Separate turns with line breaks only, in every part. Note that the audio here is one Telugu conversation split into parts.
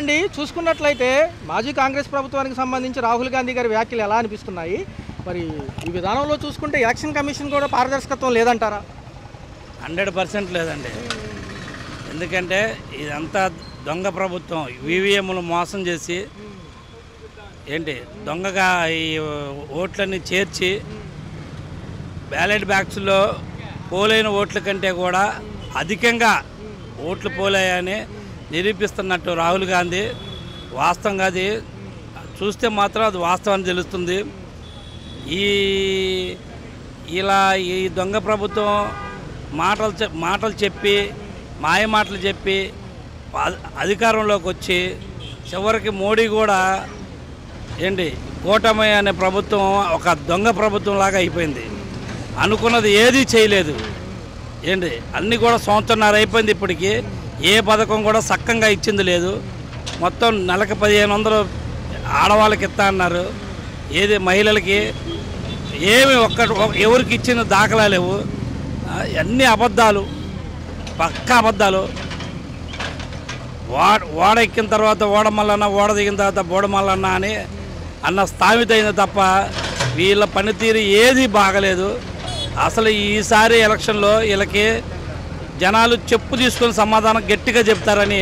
అండి చూసుకున్నట్లయితే మాజీ కాంగ్రెస్ ప్రభుత్వానికి సంబంధించి రాహుల్ గాంధీ గారి వ్యాఖ్యలు ఎలా అనిపిస్తున్నాయి? మరి ఈ విధానంలో చూసుకుంటే ఎలక్షన్ కమిషన్ కూడా పారదర్శకత్వం లేదంటారా?
100% లేదండి. ఎందుకంటే ఇదంతా దొంగ ప్రభుత్వం. ఈవీఎంలు మోసం చేసి దొంగగా ఈ ఓట్లన్నీ చేర్చి బ్యాలెట్ బాక్స్లో పోలైన ఓట్ల కంటే కూడా అధికంగా ఓట్లు పోలాయని నిరూపిస్తున్నట్టు రాహుల్ గాంధీ. వాస్తవంగా అది చూస్తే మాత్రం అది వాస్తవాన్ని తెలుస్తుంది. ఇలా ఈ దొంగ ప్రభుత్వం మాటలు చెప్పి మాయ మాటలు చెప్పి అధికారంలోకి వచ్చి చివరికి మోడీ కూడా కూటమి అనే ప్రభుత్వం ఒక దొంగ ప్రభుత్వం లాగా అయిపోయింది. అనుకున్నది ఏదీ చేయలేదు. అన్నీ కూడా సంవత్సరంన్నర అయిపోయింది. ఇప్పటికీ ఏ పథకం కూడా సక్కంగా ఇచ్చింది లేదు. మొత్తం నెలకు 1500 ఆడవాళ్ళకి ఇస్తా అన్నారు. మహిళలకి ఏమి ఎవరికి ఇచ్చిన దాఖలా లేవు. అన్ని అబద్ధాలు, పక్కా అబద్ధాలు. ఓడ ఎక్కిన తర్వాత ఓడమల్లన్న, ఓడ దిగిన తర్వాత బోడమల్లన్న అని అన్న స్థాపిత అయింది తప్ప వీళ్ళ పనితీరు ఏది బాగలేదు. అసలు ఈసారి ఎలక్షన్లో వీళ్ళకి జనాలు చెప్పు తీసుకొని సమాధానం గట్టిగా చెప్తారని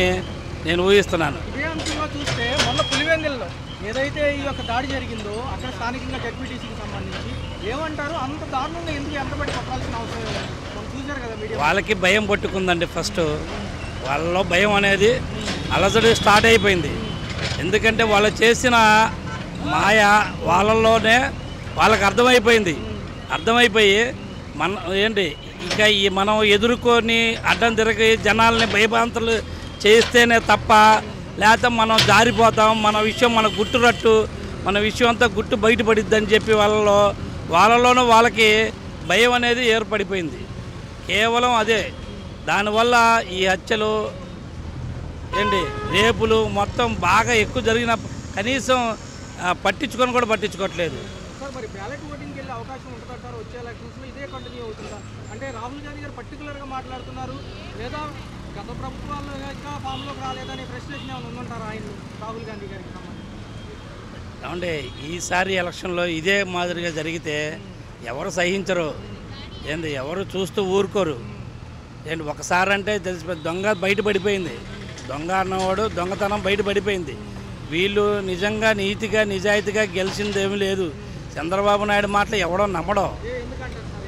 నేను ఊహిస్తున్నాను.
ఇదే అంశంలో చూస్తే మొన్న పులివెందులలో ఏదైతే ఈ యొక్క దాడి జరిగిందో అక్కడ స్థానికంగా జడ్పీటీసీకి సంబంధించి ఏమంటారు? అంత దారుణంగా ఎందుకు ఎంతబడి కొట్టాల్సిన అవసరం లేదు? చూశారు కదా మీడియా.
వాళ్ళకి భయం పట్టుకుందండి. ఫస్ట్ వాళ్ళలో భయం అనేది అలజడి స్టార్ట్ అయిపోయింది. ఎందుకంటే వాళ్ళు చేసిన మాయ వాళ్ళలోనే వాళ్ళకి అర్థమైపోయి ఇక ఈ మనం ఎదుర్కొని అడ్డం తిరిగి జనాల్ని భయభ్రాంతులు చేస్తేనే తప్ప లేకపోతే మనం జారిపోతాం, మన విషయం మన గుట్టురట్టు, మన విషయం అంతా గుట్టు బయటపడిద్దని చెప్పి వాళ్ళలోనూ వాళ్ళకి భయం అనేది ఏర్పడిపోయింది. కేవలం అదే. దానివల్ల ఈ హత్యలు రేపులు మొత్తం బాగా ఎక్కువ జరిగిన కనీసం పట్టించుకోవట్లేదు.
మరి బ్యాలెట్ ఓటింగ్కి వెళ్ళే అవకాశం ఉంటుందంటారు వచ్చే ఎలక్షన్స్లో? ఇదే కంటిన్యూ అవుతుందా? అంటే రాహుల్ గాంధీ గారు పర్టికులర్గా మాట్లాడుతున్నారు లేదా గత ప్రభుత్వాల్లో ఇంకా ఫామ్లోకి రాలేదని ఫ్రస్ట్రేషన్ ఏమైనా ఉందంటారు ఆయన రాహుల్ గాంధీ గారికి సంబంధించి?
అంటే ఈసారి ఎలక్షన్లో ఇదే మాదిరిగా జరిగితే ఎవరు సహించరు. ఎవరు చూస్తూ ఊరుకోరు. ఒకసారి అంటే తెలిసిపోయింది. దొంగ బయటపడిపోయింది. దొంగ అన్నవాడు దొంగతనం బయటపడిపోయింది. వీళ్ళు నిజంగా నీతిగా నిజాయితీగా గెలిచిందేమీ లేదు. చంద్రబాబు నాయుడు మాటలు ఎవడో నమ్మడం.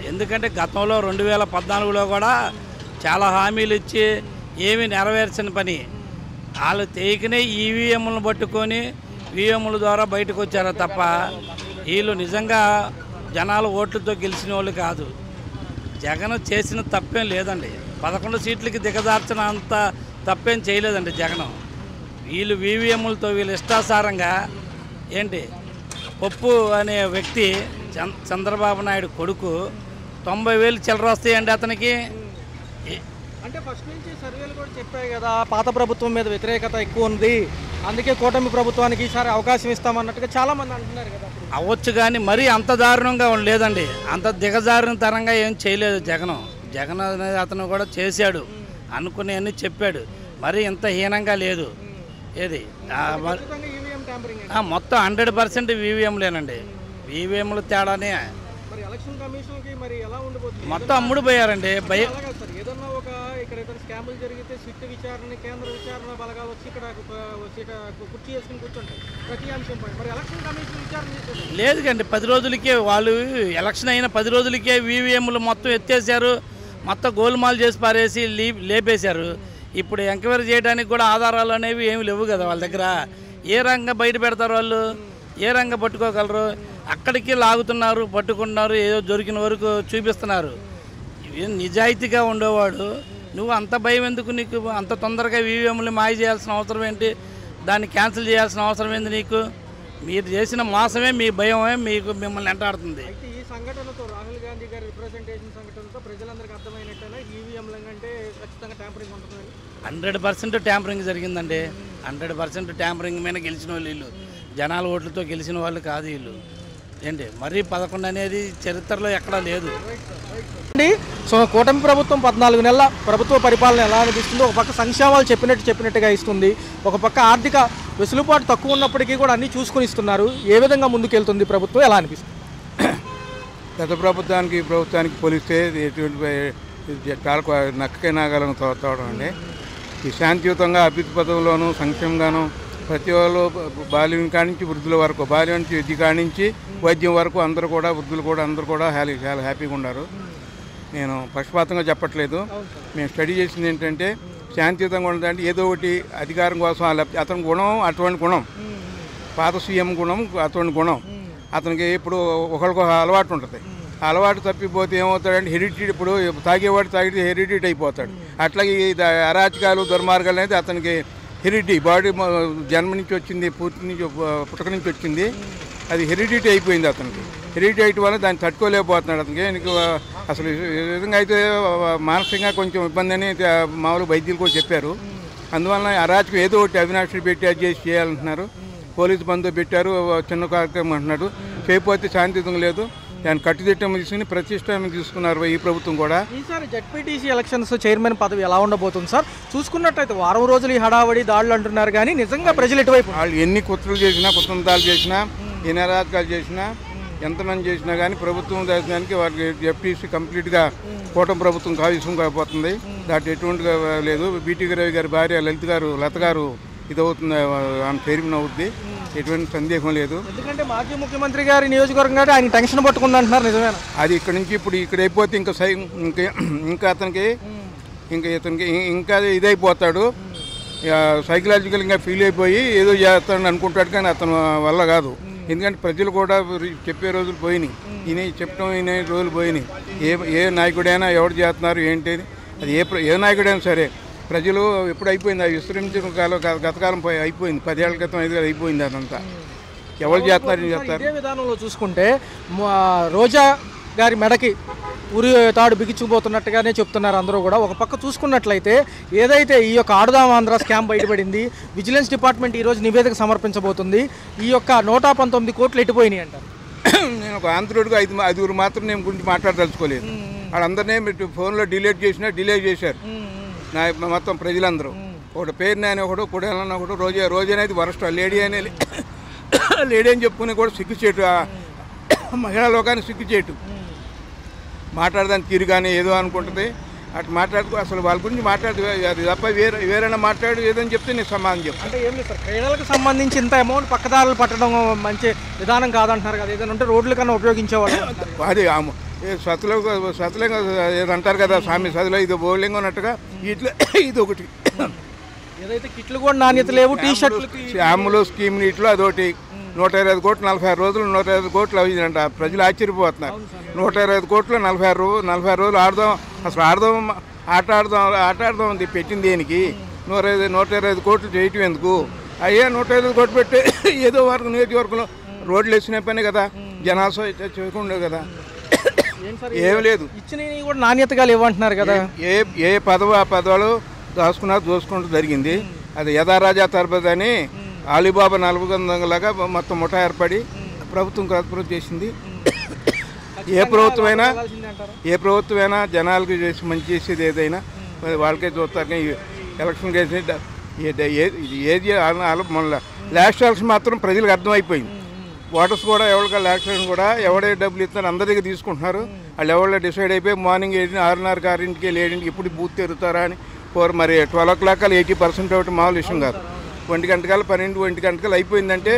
ఎందుకంటే గతంలో 2014లో కూడా చాలా హామీలు ఇచ్చి ఏమీ నెరవేర్చిన పని. వాళ్ళు తేకినే ఈవీఎంలను పట్టుకొని ఈవీఎంల ద్వారా బయటకు వచ్చారు తప్ప వీళ్ళు నిజంగా జనాలు ఓట్లతో గెలిచిన వాళ్ళు కాదు. జగన్ చేసిన తప్పేం లేదండి. 11 సీట్లకి దిగజార్చిన అంత తప్పేం చేయలేదండి జగన్. వీళ్ళు ఈవీఎంలతో వీళ్ళు ఇష్టాసారంగా పప్పు అనే వ్యక్తి చంద్రబాబు నాయుడు కొడుకు 90,000 చిల్లర వస్తాయండి అతనికి.
అంటే ఫస్ట్ నుంచి సర్వేలు కూడా చెప్పాయి కదా పాత ప్రభుత్వం మీద వ్యతిరేకత ఎక్కువ ఉంది, అందుకే కూటమి ప్రభుత్వానికి ఈసారి అవకాశం ఇస్తామన్నట్టుగా చాలామంది అంటున్నారు కదా.
అవ్వచ్చు కానీ మరీ అంత దారుణంగా లేదండి. అంత దిగజారిన తరంగా ఏం చేయలేదు జగన్ అనేది అతను కూడా చేశాడు, అనుకునే అన్ని చెప్పాడు. మరీ ఇంత హీనంగా లేదు. మొత్తం 100% ఈవీఎంలేనండి. ఈవీఎంలు తేడానే మొత్తం అమ్ముడుపోయారండి.
ఏదన్నా ఒక ఇక్కడ స్కాములు జరిగితే సిట్ విచారణ కేంద్ర విచారణ బలగాలు వచ్చి ఇక్కడ కుర్చీ చేసుకుని కూర్చుంటాయి ప్రతి అంశం. మరి ఎలక్షన్ కమిషన్ విచారణ
లేదు కండి. 10 రోజులకే వాళ్ళు ఎలక్షన్ అయిన 10 రోజులకే ఈవీఎంలు మొత్తం ఎత్తేసారు. మొత్తం గోల్మాల్ చేసి పారేసి లేపేశారు. ఇప్పుడు ఎంక్వైరీ చేయడానికి కూడా ఆధారాలు అనేవి ఏమి లేవు కదా వాళ్ళ దగ్గర. ఏ రంగం బయట పెడతారు వాళ్ళు? ఏ రంగం పట్టుకోగలరు? అక్కడికి లాగుతున్నారు, పట్టుకుంటున్నారు, ఏదో దొరికిన వరకు చూపిస్తున్నారు. నిజాయితీగా ఉండేవాడు నువ్వు అంత భయం ఎందుకు? నీకు అంత తొందరగా ఈవీఎంలు మాయ చేయాల్సిన అవసరం ఏంటి? దాన్ని క్యాన్సిల్ చేయాల్సిన అవసరం ఏంటి నీకు? మీరు చేసిన మోసమే, మీ భయమే మిమ్మల్ని వెంటాడుతుంది.
ఈ సంఘటనతో రాహుల్ గాంధీ గారి రిప్రజెంటేషన్ సంఘటనతో ప్రజలందరికీ అర్థమైనట్టేనా ఈవీఎంల కంటే ఖచ్చితంగా ట్యాంపరింగ్ ఉంటుందని?
100% ట్యాంపరింగ్ జరిగిందండి. 100% ట్యాంపరింగ్ మీద గెలిచిన వాళ్ళు వీళ్ళు. జనాల ఓట్లతో గెలిచిన వాళ్ళు కాదు వీళ్ళు. మరీ 11 అనేది చరిత్రలో ఎక్కడా లేదు.
సో కూటమి ప్రభుత్వం 14 నెలల ప్రభుత్వ పరిపాలన ఎలా అనిపిస్తుందో, ఒక పక్క సంక్షేమాలు చెప్పినట్టుగా ఇస్తుంది, ఒక పక్క ఆర్థిక వెసులుబాటు తక్కువ ఉన్నప్పటికీ కూడా అన్నీ చూసుకొని ఇస్తున్నారు. ఏ విధంగా ముందుకెళ్తుంది ప్రభుత్వం, ఎలా అనిపిస్తుంది?
గత ప్రభుత్వానికి ఈ ప్రభుత్వానికి పోలిస్తే ఎటువంటి చాలా నక్కకే నాగాలను తోడడం అండి. ఈ శాంతియుతంగా అభివృద్ధి పథంలోనూ సంక్షేమంగాను ప్రతి వాళ్ళు బాల్యం కానించి వృద్ధుల వరకు, బాల్యం నుంచి విద్య కానించి వైద్యం వరకు అందరూ కూడా, వృద్ధులు కూడా అందరూ కూడా చాలా హ్యాపీగా ఉన్నారు. నేను పక్షపాతంగా చెప్పట్లేదు. మేము స్టడీ చేసింది ఏంటంటే శాంతియుతంగా ఉండదంటే ఏదో ఒకటి అధికారం కోసం అతని గుణం అటువంటి గుణం, పాత సీఎం గుణం అటువంటి గుణం. అతనికి ఇప్పుడు ఒకరికి అలవాటు ఉంటుంది. అలవాటు తప్పిపోతే ఏమవుతాడంటే హెరిడిటీ, ఇప్పుడు తాగేవాడు తాగితే హెరిడిటీ అయిపోతాడు. అట్లాగే అరాచకాలు దుర్మార్గాలు అనేది అతనికి హెరిడిటీ, బాడీ జన్మ నుంచి వచ్చింది, పుట్టుక నుంచి వచ్చింది, అది హెరిడిటీ అయిపోయింది అతనికి. హెరిడిటీ అయిన వల్ల దాన్ని తట్టుకోలేకపోతున్నాడు అతనికి. నీకు అసలు ఈ విధంగా అయితే మానసికంగా కొంచెం ఇబ్బంది అని మామూలు వైద్యులు కూడా చెప్పారు. అందువల్ల అరాచకం ఏదో ఒకటి అవినాశులు పెట్టి అది చేసి చేయాలంటున్నారు. పోలీసు బంధు పెట్టారు, చిన్న కార్యక్రమం అంటున్నాడు. చేయకపోతే శాంతియుతంగా లేదు, దాన్ని కట్టుదిట్టం తీసుకుని ప్రతిష్టం తీసుకున్నారు ఈ ప్రభుత్వం కూడా.
ఈసారి జడ్పీటీసీ ఎలక్షన్స్ చైర్మన్ పదవి ఎలా ఉండబోతుంది సార్? చూసుకున్నట్టయితే వారం రోజులు ఈ హడావడి దాడులు అంటున్నారు, కానీ నిజంగా ప్రజలు ఎటువైపు?
వాళ్ళు ఎన్ని కుట్రలు చేసినా, కుతంత్రాలు చేసినా, ఎన్ని అరాచకాలు చేసినా, ఎంతమంది చేసినా కానీ ప్రభుత్వం దేశానికి వారికి జడ్పీటీసీ కంప్లీట్గా కూటమి ప్రభుత్వం కావిసం కాబోతుంది. దాంట్లో ఎటువంటి లేదు. బీటీ రవి గారి భార్య లత గారు ఇదవుతుంది, ఆమె చైర్మన్ అవుద్ది, ఎటువంటి సందేహం లేదు.
ఎందుకంటే మాజీ ముఖ్యమంత్రి గారి నియోజకవర్గం కాబట్టి ఆయన టెన్షన్ పట్టుకుంది అంటున్నారు, నిజమేనా?
అది ఇక్కడ నుంచి ఇప్పుడు ఇక్కడ అయిపోతే ఇంకా అతనికి ఇతనికి ఇంకా ఇదైపోతాడు, సైకలాజికల్గా ఫీల్ అయిపోయి ఏదో చేస్తాడని అనుకుంటాడు. కానీ అతను వల్ల కాదు. ఎందుకంటే ప్రజలు కూడా చెప్పే రోజులు పోయినాయి, చెప్పడం రోజులు పోయినాయి. ఏ నాయకుడైనా ఎవరు చేస్తున్నారు ఏంటి, అది ఏ నాయకుడైనా సరే ప్రజలు ఎప్పుడు అయిపోయింది, అది విస్తరించిన గతకాలం అయిపోయింది, 10 ఏళ్ల క్రితం 5 అయిపోయింది. అదంతా ఎవరు చేస్తున్నారు చేస్తారు.
ఇదే విధానంలో చూసుకుంటే రోజా గారి మెడకి ఉరి తాడు బిగించుకుపోతున్నట్టుగానే చెప్తున్నారు అందరూ కూడా. ఒక పక్క చూసుకున్నట్లయితే ఏదైతే ఈ యొక్క ఆడుదాం ఆంధ్ర స్కామ్ బయటపడింది, విజిలెన్స్ డిపార్ట్మెంట్ ఈరోజు నివేదిక సమర్పించబోతుంది. ఈ యొక్క 119 కోట్లు ఎట్టిపోయినాయి అంటారు.
నేను ఒక ఆంధ్రుడిగా 5 మాత్రం నేను గురించి మాట్లాడదలుచుకోలేదు. వాళ్ళందరినీ ఫోన్లో డిలీట్ చేశారు మొత్తం ప్రజలందరూ. ఒకటి పేరు నాని ఒకడు, కుడేళ్ళని ఒకడు, రోజా అనేది వరస్ట్, లేడీ అని చెప్పుకుని కూడా సిగ్గుచేటు, మహిళా లోకాన్ని సిగ్గుచేటు. మాట్లాడదానికి తీరు కానీ ఏదో అనుకుంటుంది, అటు మాట్లాడుతూ అసలు వాళ్ళ గురించి అది తప్ప వేరైనా మాట్లాడు ఏదని చెప్తే నేను సమాధానం చెప్తాను.
అంటే ఏం లేదు సార్, క్రీడలకు సంబంధించి ఇంత అమౌంట్ పక్కదారులు పట్టడం మంచి విధానం కాదంటున్నారు కదా, ఏదైనా ఉంటే రోడ్ల కన్నా ఉపయోగించేవాళ్ళు.
అది సతులో ఏదంటారు కదా స్వామి, సదులో ఇది బౌలింగ్ అన్నట్టుగా ఇట్లా ఇది ఒకటి.
ఏదైతే కిట్లు కూడా నాణ్యత లేవు, టీ షర్ట్లు
శ్యాములు స్కీమ్ నీటిలో అదొకటి. 125 కోట్లు 46 రోజులు 125 కోట్లు అవిందంట. ప్రజలు ఆశ్చర్యపోతున్నారు. 125 కోట్లు 40 రోజులు ఆడదాం, అసలు ఆట ఆడదాం ఉంది పెట్టింది దేనికి? 125 కోట్లు చేయటం ఎందుకు? అయ్యా 125 కోట్లు పెట్టి ఏదో వరకు నియోజకవర్గంలో రోడ్లు వేసిన పని కదా, జనాభా చేయకుండా కదా, ఏం లేదు.
ఇచ్చినవి కూడా నాణ్యతగా లేవంటున్నారు కదా.
ఏ పదవి ఆ పదవులు దోసుకుంటూ జరిగింది. అది యథారాజా తర్బత్ అని అలీబాబా 40 లాగా మొత్తం ముఠా ఏర్పడి ప్రభుత్వం కర్పూరం చేసింది. ఏ ప్రభుత్వమైనా జనాలకు చేసి మంచి చేసేది ఏదైనా వాళ్ళకే చూస్తారు. కానీ ఎలక్షన్ చేసి ఏది మళ్ళీ లాస్ట్ ఎలక్షన్ మాత్రం ప్రజలకు అర్థమైపోయింది. ఓటర్స్ కూడా ఎవరికి లాస్ట్ ఎలక్షన్ కూడా ఎవడే డబ్బులు ఇస్తున్నారు అందరి దగ్గర తీసుకుంటున్నారు. వాళ్ళు ఎవరో డిసైడ్ అయిపోయి మార్నింగ్ 6:30 6కి 7కి ఎప్పుడు బూత్ తిరుగుతారా అని మరి 12 o'clock 80% ఒకటి మామూలు విషయం కాదు. 1 గంటకాల 1 గంటకాలు అయిపోయిందంటే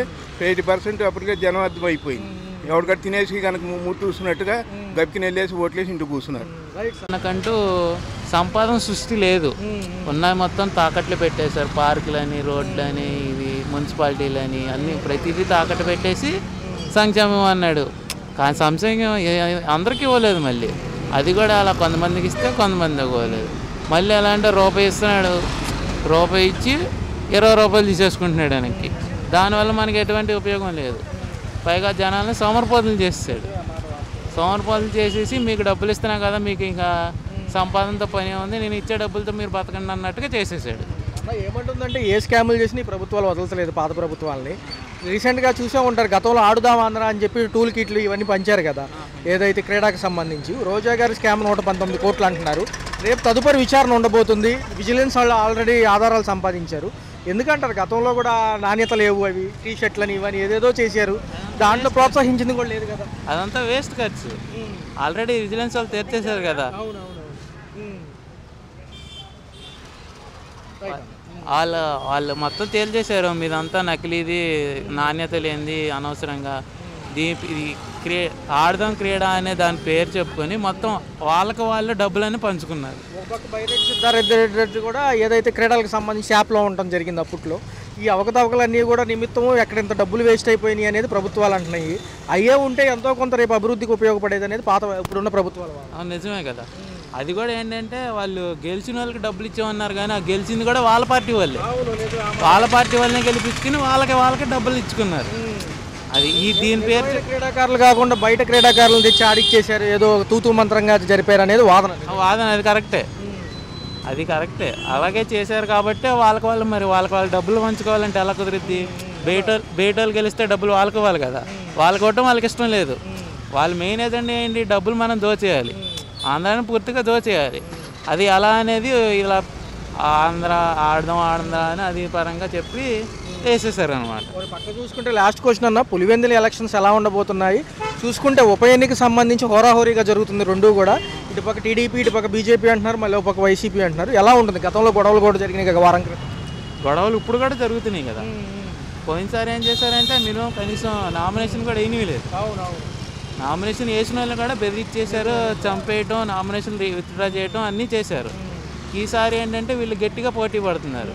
80% అప్పటికే జనం అర్థం అయిపోయింది. ఎవరికట్టు తినేసి కనుక ముట్టు చూసినట్టుగా గప్పిని వెళ్ళేసి ఓట్లేసి ఇంటికి కూర్చున్నారు.
మనకంటూ సంపాదన సృష్టి లేదు, ఉన్నది మొత్తం తాకట్లు పెట్టేశారు. పార్కులని, రోడ్లని, ఇవి మున్సిపాలిటీలని అన్నీ ప్రతిదీ తాకట్టు పెట్టేసి సంక్షేమం అన్నాడు. కానీ సంక్షేమం అందరికీ ఇవ్వలేదు. మళ్ళీ అది కూడా అలా కొంతమందికి ఇస్తే కొంతమందికి ఇవ్వలేదు. మళ్ళీ ఎలా అంటే రూపాయి ఇస్తున్నాడు, రూపాయి ఇచ్చి 20 రూపాయలు తీసేసుకుంటున్నాడు వెనక్కి. దానివల్ల మనకి ఎటువంటి ఉపయోగం లేదు. పైగా జనాలను సోమరిపోతులు చేస్తాడు. సోమరిపోతులు చేసేసి మీకు డబ్బులు ఇస్తున్నా కదా, మీకు ఇంకా సంపాదనతో పని ఉంది, నేను ఇచ్చే డబ్బులతో మీరు బతకండి అన్నట్టుగా చేసేసాడు.
ఏమంటుందంటే ఏ స్కాములు చేసి ప్రభుత్వాలు వదలలేదు పాత ప్రభుత్వాలని. రీసెంట్గా చూసే ఉంటారు, గతంలో ఆడుదాం ఆంధ్ర అని చెప్పి టూల్ కిట్లు ఇవన్నీ పంచారు కదా, ఏదైతే క్రీడాకి సంబంధించి. రోజా గారి స్కామ్ 119 కోట్లు అంటున్నారు. రేపు తదుపరి విచారణ ఉండబోతుంది. విజిలెన్స్ వాళ్ళు ఆల్రెడీ ఆధారాలు సంపాదించారు. ఎందుకంటారు గతంలో కూడా నాణ్యత లేవు, అవి టీ షర్ట్లని ఇవన్నీ ఏదేదో చేశారు, దాంట్లో ప్రోత్సహించింది కూడా లేదు కదా.
అదంతా వేస్ట్ ఖర్చు. ఆల్రెడీ విజిలెన్స్ వాళ్ళు తెచ్చేసారు కదా. వాళ్ళు మొత్తం తేల్చేశారు, మీదంతా నకిలీది, నాణ్యత లేనిది, అనవసరంగా ఇది ఆడదాం క్రీడ అనే దాని పేరు చెప్పుకొని మొత్తం వాళ్ళకి వాళ్ళు డబ్బులన్నీ పంచుకున్నారు.
ఒక బైరెడ్డి సిద్ధారెడ్డి రెడ్డి కూడా ఏదైతే క్రీడలకు సంబంధించి యాప్లో ఉండటం జరిగింది అప్పట్లో, ఈ అవకతవకలన్నీ కూడా నిమిత్తము ఎక్కడ ఇంత డబ్బులు వేస్ట్ అయిపోయినాయి అనేది ప్రభుత్వాలు అంటున్నాయి. అయ్యే ఉంటే ఎంతో కొంత రేపు అభివృద్ధికి ఉపయోగపడేది అనేది ఇప్పుడున్న ప్రభుత్వాలు.
నిజమే కదా. అది కూడా ఏంటంటే వాళ్ళు గెలిచిన వాళ్ళకి డబ్బులు ఇచ్చామన్నారు, కానీ ఆ గెలిచింది కూడా వాళ్ళ పార్టీ వాళ్ళే. వాళ్ళ పార్టీ వాళ్ళనే గెలిపించుకుని వాళ్ళకి డబ్బులు ఇచ్చుకున్నారు. అది దీని పేరు
క్రీడాకారులు కాకుండా బయట క్రీడాకారులను తెచ్చి ఆడిచ్చేసారు, ఏదో తూతూ మంత్రంగా జరిపారు అనేది వాదన.
అది కరెక్టే. అలాగే చేశారు కాబట్టి వాళ్ళకి వాళ్ళు డబ్బులు పంచుకోవాలంటే ఎలా కుదిరిద్ది? బయటోళ్ళు గెలిస్తే డబ్బులు వాళ్ళకి ఇవ్వాలి కదా. వాళ్ళకి ఇవ్వటం వాళ్ళకి ఇష్టం లేదు. వాళ్ళు మెయిన్ ఏదండి ఏంటి, డబ్బులు మనం దోచేయాలి, ఆంధ్రాని పూర్తిగా దోచేయాలి. అది ఎలా అనేది ఇలా ఆంధ్ర ఆడదాం అని అది పరంగా చెప్పి వేసేసారు అనమాట.
పక్క చూసుకుంటే లాస్ట్ క్వశ్చన్ అన్న, పులివెందుల ఎలక్షన్స్ ఎలా ఉండబోతున్నాయి చూసుకుంటే ఉప ఎన్నిక సంబంధించి హోరాహోరీగా జరుగుతుంది రెండు కూడా. ఇటుపక్క టీడీపీ, ఇటుపక్క బీజేపీ అంటున్నారు, మళ్ళీ ఒక పక్క వైసీపీ అంటున్నారు. ఎలా ఉంటుంది? గతంలో గొడవలు కూడా జరిగినాయి కదా వారం క్రితం.
గొడవలు ఇప్పుడు కూడా జరుగుతున్నాయి కదా. పోయినసారి ఏం చేశారంటే మినిమం కనీసం నామినేషన్ కూడా వేయనివి లేదు. నామినేషన్ వేసిన వాళ్ళు కూడా బెదిరించేశారు, చంపేయటం, నామినేషన్ విత్డ్రా చేయటం అన్నీ చేశారు. ఈసారి ఏంటంటే వీళ్ళు గట్టిగా పోటీ పడుతున్నారు.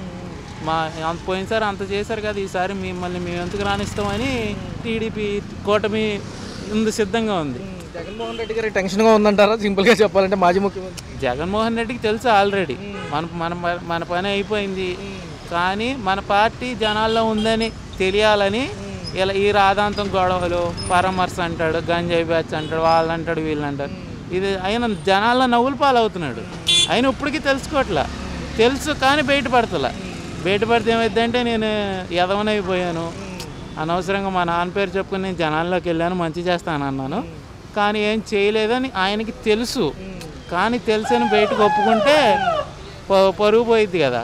పోయినసారి అంత చేశారు కదా, ఈసారి మిమ్మల్ని మేము ఎందుకు రాణిస్తామని టీడీపీ కూటమి సిద్ధంగా ఉంది.
జగన్మోహన్ రెడ్డి గారికి టెన్షన్గా ఉందంటారా? సింపుల్గా చెప్పాలంటే మాజీ ముఖ్యమంత్రి
జగన్మోహన్ రెడ్డికి తెలుసు ఆల్రెడీ మన పని అయిపోయింది, కానీ మన పార్టీ జనాల్లో ఉందని తెలియాలని ఇలా ఈ రాధాంతం గొడవలు, పరామర్శ అంటాడు, గంజాయి బ్యాచ్ అంటాడు, వాళ్ళు అంటాడు, వీళ్ళు అంటాడు. ఇది ఆయన జనాల్లో నవ్వులు పాలవుతున్నాడు. ఆయన ఇప్పటికీ తెలుసుకోవట్లా, తెలుసు కానీ బయటపడితే ఏమైందంటే నేను ఎదవనైపోయాను, అనవసరంగా మా నాన్న పేరు చెప్పుకుని నేను జనాల్లోకి వెళ్ళాను, మంచి చేస్తానన్నాను, కానీ ఏం చేయలేదని ఆయనకి తెలుసు. కానీ తెలుసని బయటకు ఒప్పుకుంటే పరుగు పోయిద్ది కదా.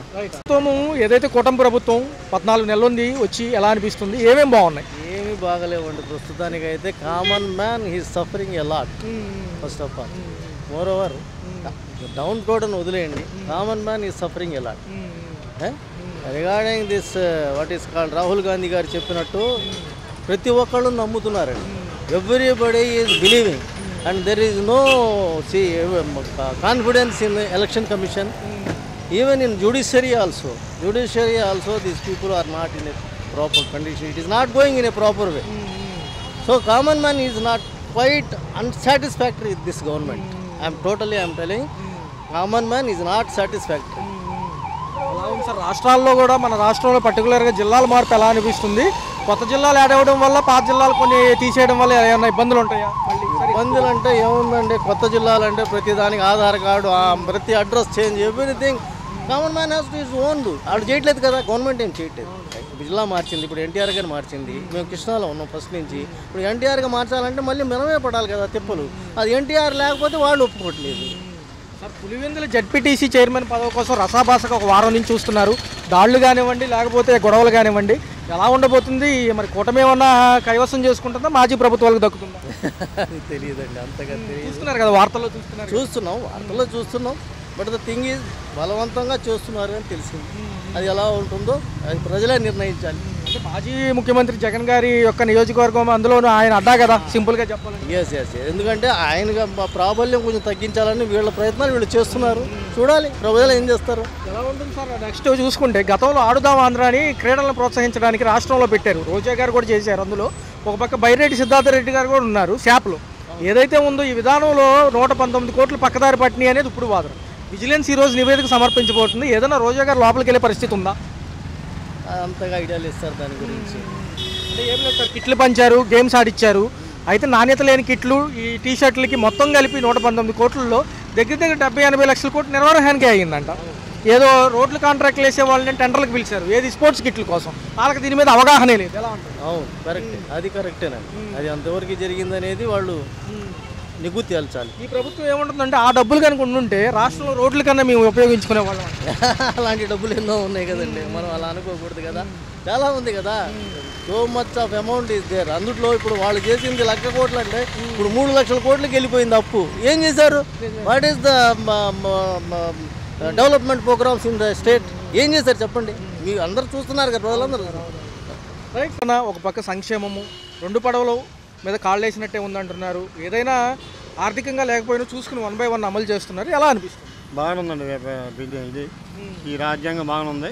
ఏదైతే కూటమి ప్రభుత్వం 14 నెలలు ఉంది వచ్చి ఎలా అనిపిస్తుంది? ఏమేమి బాగున్నాయి?
ఏమీ బాగలేవండి ప్రస్తుతానికి అయితే. Common man he's suffering a lot first of all. Moreover down కోడ్ని వదిలేయండి, common man is suffering a lot. Regarding this what is called, Rahul Gandhi గారు చెప్పినట్టు ప్రతి ఒక్కళ్ళు నమ్ముతున్నారండి. Everybody is believing and there is no confidence in election commission. Even in judiciary also these people are not in a proper condition. It is not going in a proper way. So common man is not quite unsatisfactory with this government. I am telling, common man is not satisfactory.
Sir రాష్ట్రాల్లో కూడా మన రాష్ట్రంలో పర్టికులర్గా జిల్లాల మార్పు ఎలా అనిపిస్తుంది? కొత్త జిల్లాలు యాడ్ అవ్వడం వల్ల పాత జిల్లాలు కొన్ని తీసేయడం వల్ల ఏమైనా ఇబ్బందులు ఉంటాయా?
ఇబ్బందులు అంటే ఏముందండి, కొత్త జిల్లాలు అంటే ప్రతి దానికి ఆధార్ కార్డు, ప్రతి address change, everything common man has to his own do. ఆడు చేయట్లేదు కదా, గవర్నమెంట్ ఏం చేయట్లేదు. జిల్లా మార్చింది, ఇప్పుడు ఎన్టీఆర్ గారు మార్చింది, మేము కృష్ణాలో ఉన్నాం ఫస్ట్ నుంచి. ఇప్పుడు ఎన్టీఆర్గా మార్చాలంటే మళ్ళీ మనమే పడాలి కదా తిప్పలు. అది ఎన్టీఆర్ లేకపోతే వాళ్ళు ఒప్పుకోవట్లేదు.
సార్ పులివెందుల జడ్పీటీసీ చైర్మన్ పదవి కోసం రసాభాసగా ఒక వారం నుంచి చూస్తున్నారు. దాడులు కానివ్వండి, లేకపోతే గొడవలు కానివ్వండి, ఎలా ఉండబోతుంది? మరి కూటమి ఏమన్నా కైవసం చేసుకుంటుందా, మాజీ ప్రభుత్వాలకు దక్కుతుందా?
తెలియదండి, అంతగా తెలియదు.
చూస్తున్నారు కదా, వార్తల్లో
వార్తల్లో చూస్తున్నాం. బట్ ద థింగ్ ఈజ్ బలవంతంగా చేస్తున్నారు అని తెలిసింది. అది ఎలా ఉంటుందో అది ప్రజలే నిర్ణయించాలి.
అంటే మాజీ ముఖ్యమంత్రి జగన్ గారి యొక్క నియోజకవర్గం, అందులోనూ ఆయన అడ్డా కదా సింపుల్గా చెప్పాలి.
ఎస్ ఎందుకంటే ఆయన ప్రాబల్యం కొంచెం తగ్గించాలని వీళ్ళ ప్రయత్నాలు వీళ్ళు చేస్తున్నారు. చూడాలి ప్రజలు ఏం చేస్తారు.
ఎలా ఉంటుంది సార్? నెక్స్ట్ చూసుకుంటే గతంలో ఆడుదాం ఆంధ్ర అని క్రీడలను ప్రోత్సహించడానికి రాష్ట్రంలో పెట్టారు. రోజా గారు కూడా చేశారు. అందులో ఒక పక్క బైరెడ్డి సిద్ధారెడ్డి గారు కూడా ఉన్నారు. శాప్లో ఏదైతే ఉందో ఈ విధానంలో 119 కోట్లు పక్కదారి పట్టినాయి అనేది ఇప్పుడు వాదన. విజిలెన్స్ ఈరోజు నివేదిక సమర్పించబోతుంది. ఏదైనా రోజా గారు లోపలికి వెళ్ళే పరిస్థితి ఉందా?
అంతగా ఐడియాలు ఇస్తారు దాని గురించి.
అంటే ఏం లేదు సార్, కిట్లు పంచారు, గేమ్స్ ఆడిచ్చారు. అయితే నాణ్యత లేని కిట్లు, ఈ టీ షర్ట్లకి మొత్తం కలిపి 119 కోట్లలో దగ్గర 70-80 లక్షల కోట్లు నిర్వహణకే అయ్యిందంట. ఏదో రోడ్లు కాంట్రాక్ట్లు వేసే వాళ్ళని టెండర్లకు పిలిచారు, ఏది స్పోర్ట్స్ కిట్ల కోసం. వాళ్ళకి దీని మీద అవగాహనే లేదు. ఎలా ఉంటుంది?
అవును, కరెక్ట్, అది కరెక్టేనండి. అది అంతవరకు జరిగిందనేది వాళ్ళు నిగ్గు తేల్చాలి.
ఈ ప్రభుత్వం ఏముంటుందంటే ఆ డబ్బులు కనుక ఉండుంటే రాష్ట్రంలో రోడ్ల కన్నా మేము ఉపయోగించుకునే వాళ్ళం.
అలాంటి డబ్బులు ఎన్నో ఉన్నాయి కదండి, మనం అలా అనుకోకూడదు కదా. చాలా ఉంది కదా, so much of amount is there. అందులో ఇప్పుడు వాళ్ళు చేసింది 1,00,000 కోట్లు అంటే ఇప్పుడు 3 లక్షల కోట్లకి వెళ్ళిపోయింది అప్పు. ఏం చేశారు? What is the development programs in the state? ఏం చేశారు చెప్పండి? మీరు అందరూ చూస్తున్నారు కదా, ప్రజలందరూ.
రైట్ అన్న, ఒక పక్క సంక్షేమము, 2 పడవలు మీద కాళ్ళు వేసినట్టే ఉందంటున్నారు. ఏదైనా ఆర్థికంగా లేకపోయినా చూసుకుని 1 by 1 అమలు చేస్తున్నారు. ఎలా అనిపిస్తుంది?
బాగానే ఉందండి. ఇది ఈ రాజ్యాంగం బాగానే ఉంది.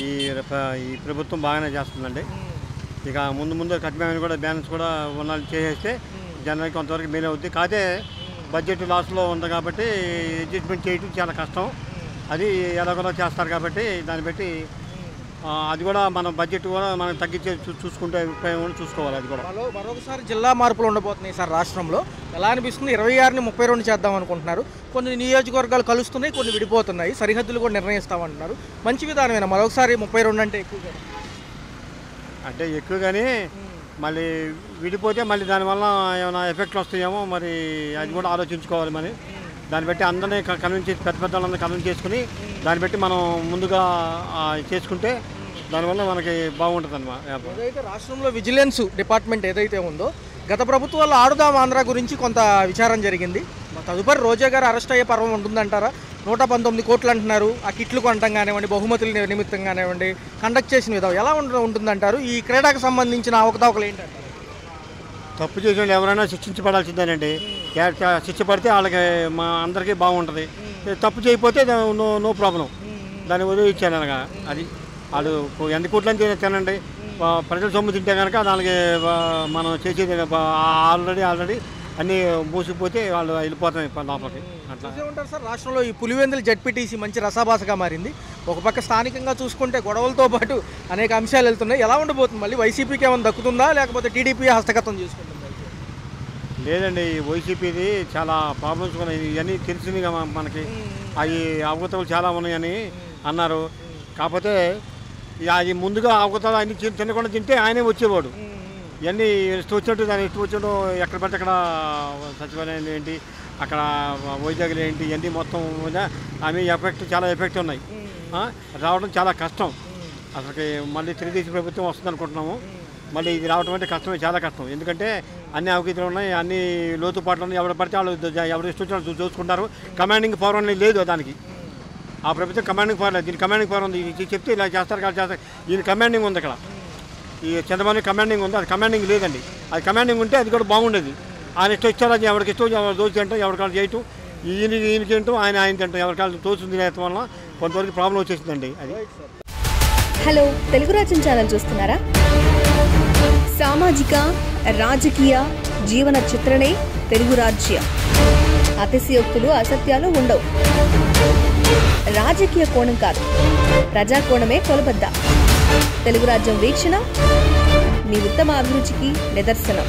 ఈ ప్రభుత్వం బాగానే చేస్తుందండి. ఇక ముందు కఠినమైన కూడా బ్యాలెన్స్ కూడా ఉన్నాళ్ళు చేసేస్తే జనానికి కొంతవరకు మేలు అవుద్ది. కాదే బడ్జెట్ లాస్లో ఉంది కాబట్టి అడ్జస్ట్మెంట్ చేయడం చాలా కష్టం. అది ఎలాగోలా చేస్తారు కాబట్టి దాన్ని బట్టి అది కూడా మన బడ్జెట్ కూడా మనం తగ్గించే చూసుకుంటే ఉపయోగం చూసుకోవాలి. అది కూడా
మరొకసారి జిల్లా మార్పులు ఉండబోతున్నాయి సార్ రాష్ట్రంలో. ఎలా అనిపిస్తుంది? 26ని 32 చేద్దాం అనుకుంటున్నారు. కొన్ని నియోజకవర్గాలు కలుస్తున్నాయి, కొన్ని విడిపోతున్నాయి, సరిహద్దులు కూడా నిర్ణయిస్తామంటున్నారు. మంచి విధానమేనా మరొకసారి 32 అంటే?
ఎక్కువ కానీ మళ్ళీ విడిపోతే మళ్ళీ దానివల్ల ఏమైనా ఎఫెక్ట్లు వస్తాయేమో మరి, అది కూడా ఆలోచించుకోవాలి. మరి దాన్ని బట్టి అందరినీ కన్విన్స్ చేసి పెద్ద వాళ్ళందరూ కన్విన్స్ చేసుకుని దాన్ని బట్టి మనం ముందుగా చేసుకుంటే దానివల్ల మనకి బాగుంటుంది అన్నమాట.
ఏదైతే రాష్ట్రంలో విజిలెన్స్ డిపార్ట్మెంట్ ఏదైతే ఉందో, గత ప్రభుత్వాల్లో ఆడుదాం ఆంధ్ర గురించి కొంత విచారం జరిగింది. తదుపరి రోజా గారు అరెస్ట్ అయ్యే పర్వం ఉంటుందంటారా? 119 కోట్లు అంటున్నారు. ఆ కిట్లు కొనటం కానివ్వండి, బహుమతుల నిమిత్తం కానివ్వండి, కండక్ట్ చేసిన విధానం ఎలా ఉంటుందంటారు? ఈ క్రీడకు సంబంధించిన అవకతవకలు ఏంటంటారు?
తప్పు చేసిన వాళ్ళు ఎవరైనా శిక్షించబడాల్సిందేనండి. శిక్ష పడితే వాళ్ళకి మా అందరికీ బాగుంటుంది. తప్పు చేయకపోతే నో ప్రాబ్లం, దాన్ని వదిలిచ్చాను అనగా. అది వాళ్ళు ఎంత కోట్లని తినండి, ప్రజల సొమ్ము తింటే కనుక దానికి మనం చేసేది ఆల్రెడీ అన్నీ మూసిపోతే వాళ్ళు వెళ్ళిపోతాయి లోపలికి. అట్లా
ఉంటారు సార్. రాష్ట్రంలో ఈ పులివెందుల జడ్పీటీసీ మంచి రసాభాసగా మారింది. ఒక పక్క స్థానికంగా చూసుకుంటే గొడవలతో పాటు అనేక అంశాలు వెళ్తున్నాయి. ఎలా ఉండబోతుంది? మళ్ళీ వైసీపీకి ఏమైనా దక్కుతుందా, లేకపోతే టీడీపీ హస్తగతం చేసుకుంటుందా?
లేదండి, వైసీపీది చాలా ప్రాబ్లమ్స్ ఉన్నాయి. ఇవన్నీ తెలిసింది మనకి. అవి అవకతవలు చాలా ఉన్నాయని అన్నారు. కాకపోతే అది ముందుగా అవకతవలు అన్ని తినకుండా తింటే ఆయనే వచ్చేవాడు. ఇవన్నీ ఇష్టం వచ్చినట్టు దాన్ని ఇష్టం వచ్చినట్టు ఎక్కడ పడితే అక్కడ సచివాలయం ఏంటి, అక్కడ వైజాగ్లు ఏంటి, ఇవన్నీ మొత్తం ఆమె చాలా ఎఫెక్ట్ ఉన్నాయి. రావడం చాలా కష్టం. అసలుకి మళ్ళీ తెలుగుదేశం ప్రభుత్వం వస్తుంది అనుకుంటున్నాము. మళ్ళీ ఇది రావడం అంటే కష్టమే, చాలా కష్టం. ఎందుకంటే అన్ని అవకతవలు ఉన్నాయి, అన్ని లోతుపాట్లు ఉన్నాయి. ఎవరు పడితే వాళ్ళు ఎవరు ఇష్టం వచ్చినట్టు చూసుకుంటారు. కమాండింగ్ పవర్ అనేది లేదు దానికి. ఆ ప్రభుత్వం కమాండింగ్ పవర్ లేదు. దీనికి కమాండింగ్ పవర్ ఉంది. ఇది చెప్తే ఇలా చేస్తారు, కాదు చేస్తారు. దీని కమాండింగ్ ఉంది. ఇక్కడ ఈ చంద్రబాబు కమాండింగ్ ఉంది, అది కమాండింగ్ లేదండి. అది కమాండింగ్ ఉంటే అది కూడా బాగుండేది. ఆయన ఇష్టం ఇచ్చారు, అది ఎవరికి ఇష్టం ఎవరు దోచి తింటాం, ఎవరికాళ్ళు చేయటం, ఈయనకి తింటాం, ఆయన తింటాం, ఎవరికాళ్ళు తోచుంది తినేయటం వల్ల కొంతవరకు ప్రాబ్లం వచ్చేసిందండి. అది
హలో, తెలుగు రాజ్యం ఛానల్ చూస్తున్నారా? సామాజిక రాజకీయ జీవన చిత్రణే తెలుగు రాజ్యం. అతిశయోక్తులు అసత్యాలు ఉండవు. రాజకీయ కోణం కాదు, ప్రజా కోణమే కొలబద్ద. తెలుగు రాజ్యం వీక్షణ మీ ఉత్తమ అభిరుచికి నిదర్శనం.